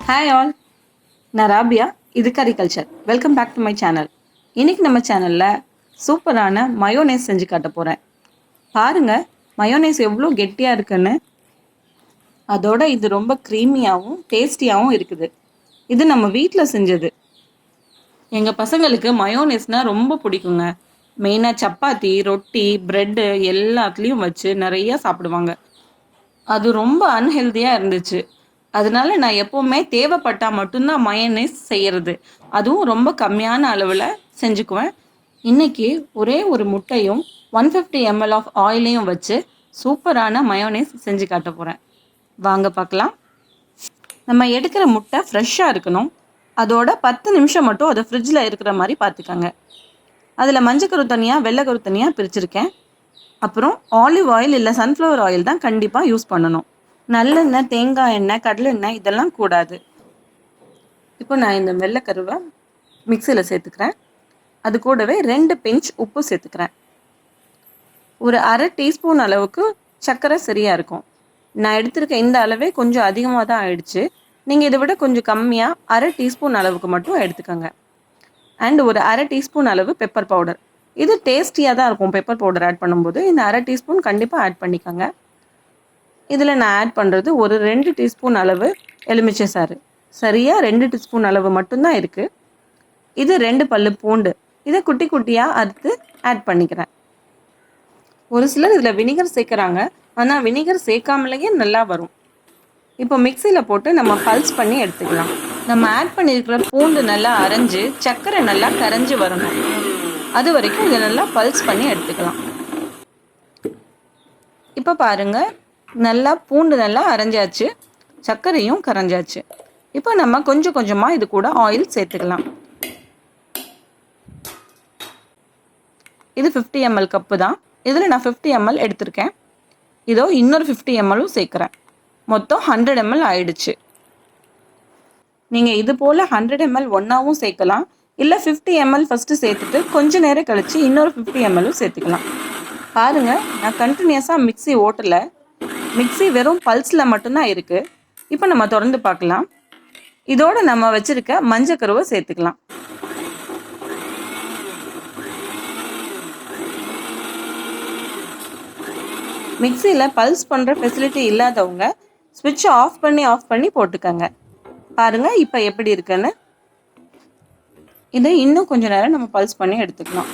Hi all, நான் ராபியா. இது கரிகல்ச்சர். Welcome back to my channel. இன்றைக்கி நம்ம சேனலில் சூப்பரான மயோனைஸ் செஞ்சு காட்ட போகிறேன். பாருங்கள், மயோனைஸ் எவ்வளோ கெட்டியாக இருக்குன்னு. அதோட இது ரொம்ப க்ரீமியாகவும் டேஸ்டியாகவும் இருக்குது. இது நம்ம வீட்டில் செஞ்சது. எங்கள் பசங்களுக்கு மயோனைஸ்னால் ரொம்ப பிடிக்குங்க. மெயினாக சப்பாத்தி, ரொட்டி, ப்ரெட்டு எல்லாத்துலேயும் வச்சு நிறையா சாப்பிடுவாங்க. அது ரொம்ப அன்ஹெல்தியாக இருந்துச்சு. அதனால நான் எப்போவுமே தேவைப்பட்டால் மட்டும்தான் மயோனைஸ் செய்கிறது. அதுவும் ரொம்ப கம்மியான அளவில் செஞ்சுக்குவேன். இன்றைக்கி ஒரே ஒரு முட்டையும் 150 ml ஆஃப் ஆயிலையும் வச்சு சூப்பரான மயோனைஸ் செஞ்சு காட்ட போகிறேன். வாங்க பார்க்கலாம். நம்ம எடுக்கிற முட்டை ஃப்ரெஷ்ஷாக இருக்கணும். அதோட 10 நிமிஷம் மட்டும் அதை ஃப்ரிட்ஜில் இருக்கிற மாதிரி பார்த்துக்கோங்க. அதில் மஞ்சக்கரு தனியாக வெள்ளைக்கரு தனியாக பிரிச்சுருக்கேன். அப்புறம் ஆலிவ் ஆயில் இல்லை சன்ஃப்ளவர் ஆயில் தான் கண்டிப்பாக யூஸ் பண்ணணும். நல்லெண்ணெய், தேங்காய் எண்ணெய், கடலை எண்ணெய் இதெல்லாம் கூடாது. இப்போ நான் இந்த வெள்ளைக்கருவை மிக்சியில் சேர்த்துக்கிறேன். அது கூடவே 2 பிஞ்ச் உப்பு சேர்த்துக்கிறேன். ஒரு அரை டீஸ்பூன் அளவுக்கு சர்க்கரை சரியாக இருக்கும். நான் எடுத்திருக்க இந்த அளவே கொஞ்சம் அதிகமாக தான் ஆயிடுச்சு. நீங்கள் இதை விட கொஞ்சம் கம்மியாக அரை டீஸ்பூன் அளவுக்கு மட்டும் எடுத்துக்கோங்க. அண்ட் ஒரு அரை டீஸ்பூன் அளவு பெப்பர் பவுடர். இது டேஸ்டியாக தான் இருக்கும். பெப்பர் பவுடர் ஆட் பண்ணும்போது இந்த அரை டீஸ்பூன் கண்டிப்பாக ஆட் பண்ணிக்கோங்க. இதில் நான் ஆட் பண்ணுறது ஒரு 2 டீஸ்பூன் அளவு எலுமிச்சை சாறு. சரியாக 2 டீஸ்பூன் அளவு மட்டும்தான் இருக்குது. இது 2 பல்லு பூண்டு. இதை குட்டி குட்டியாக அறுத்து ஆட் பண்ணிக்கிறேன். ஒரு சிலர் இதில் வினிகர் சேர்க்குறாங்க. ஆனால் வினிகர் சேர்க்காமலேயே நல்லா வரும். இப்போ மிக்சியில் போட்டு நம்ம பல்ஸ் பண்ணி எடுத்துக்கலாம். நம்ம ஆட் பண்ணியிருக்கிற பூண்டு நல்லா அரைஞ்சு சர்க்கரை நல்லா கரைஞ்சி வரணும். அது வரைக்கும் இதை நல்லா பல்ஸ் பண்ணி எடுத்துக்கலாம். இப்போ பாருங்கள், நல்லா பூண்டு நல்லா அரைஞ்சாச்சு, சர்க்கரையும் கரைஞ்சாச்சு. இப்போ நம்ம கொஞ்சம் கொஞ்சமாக இது கூட ஆயில் சேர்த்துக்கலாம். இது 50 ml கப்பு தான். இதில் நான் 50 ml எடுத்திருக்கேன். இதோ இன்னொரு 50 ml சேர்க்குறேன். மொத்தம் 100 ml ஆயிடுச்சு. நீங்கள் இது போல் 100 ml ஒன்றாவும் சேர்க்கலாம். இல்லை 50 ml ஃபஸ்ட்டு சேர்த்துட்டு கொஞ்சம் நேரம் கழித்து இன்னொரு 50 ml சேர்த்துக்கலாம். பாருங்கள், நான் கண்டினியூஸாக மிக்ஸி ஓட்டலை. மிக்ஸி வெறும் பல்ஸில் மட்டும்தான் இருக்குது. இப்போ நம்ம திறந்து பார்க்கலாம். இதோடு நம்ம வச்சுருக்க மஞ்சக்கருவை சேர்த்துக்கலாம். மிக்ஸியில் பல்ஸ் பண்ணுற ஃபெசிலிட்டி இல்லாதவங்க ஸ்விட்சை ஆஃப் பண்ணி போட்டுக்கோங்க. பாருங்கள் இப்போ எப்படி இருக்குன்னு. இதை இன்னும் கொஞ்சம் நேரம் நம்ம பல்ஸ் பண்ணி எடுத்துக்கலாம்.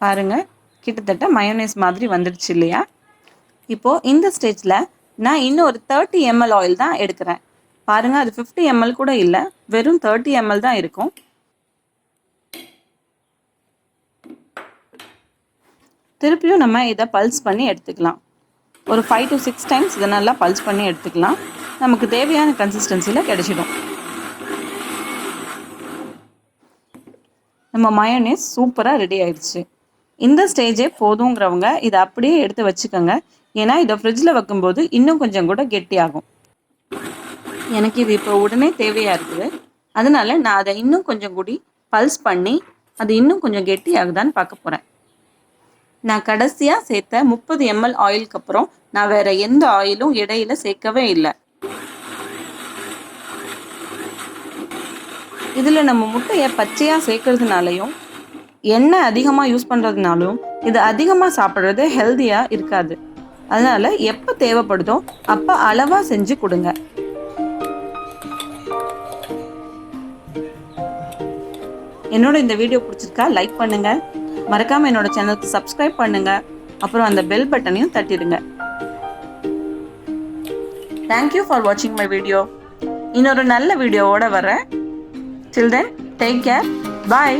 பாருங்கள், கிட்டத்தட்ட மயோனைஸ் மாதிரி வந்துடுச்சு இல்லையா? இப்போது இந்த ஸ்டேஜில் நான் இன்னும் ஒரு 30 ml ஆயில் தான் எடுக்கிறேன். பாருங்கள், அது 50 ml கூட இல்லை, வெறும் 30 ml தான் இருக்கும். திருப்பியும் நம்ம இதை பல்ஸ் பண்ணி எடுத்துக்கலாம். ஒரு 5 to 6 டைம்ஸ் இதை நல்லா பல்ஸ் பண்ணி எடுத்துக்கலாம். நமக்கு தேவையான கன்சிஸ்டன்சியில் கிடைச்சிடும். நம்ம மயோனைஸ் சூப்பராக ரெடி ஆயிடுச்சு. இந்த ஸ்டேஜே போதுங்கிறவங்க இதை அப்படியே எடுத்து வச்சுக்கோங்க. ஏன்னா இதை ஃப்ரிட்ஜில் வைக்கும்போது இன்னும் கொஞ்சம் கூட கெட்டியாகும். எனக்கு இது இப்போ உடனே தேவையாக இருக்குது. அதனால நான் அதை இன்னும் கொஞ்சம் கூடி பல்ஸ் பண்ணி அது இன்னும் கொஞ்சம் கெட்டியாகுதான்னு பார்க்க போகிறேன். நான் கடைசியாக சேர்த்த 30 ml ஆயிலுக்கு அப்புறம் நான் வேறு எந்த ஆயிலும் இடையில சேர்க்கவே இல்லை. இதில் நம்ம முட்டையை பச்சையாக சேர்க்கறதுனாலையும் எண்ணெய் அதிகமாக யூஸ் பண்ணுறதுனாலும் இது அதிகமாக சாப்பிட்றது ஹெல்த்தியாக இருக்காது. அதனால் எப்போ தேவைப்படுதோ அப்போ அளவாக செஞ்சு கொடுங்க. என்னோட இந்த வீடியோ பிடிச்சிருக்கா லைக் பண்ணுங்கள். மறக்காமல் என்னோட சேனலுக்கு சப்ஸ்கிரைப் பண்ணுங்கள். அப்புறம் அந்த பெல் பட்டனையும் தட்டிடுங்க. தேங்க்யூ ஃபார் வாட்சிங் மை வீடியோ. இன்னொரு நல்ல வீடியோவோட வரேன். Till then, take care. Bye.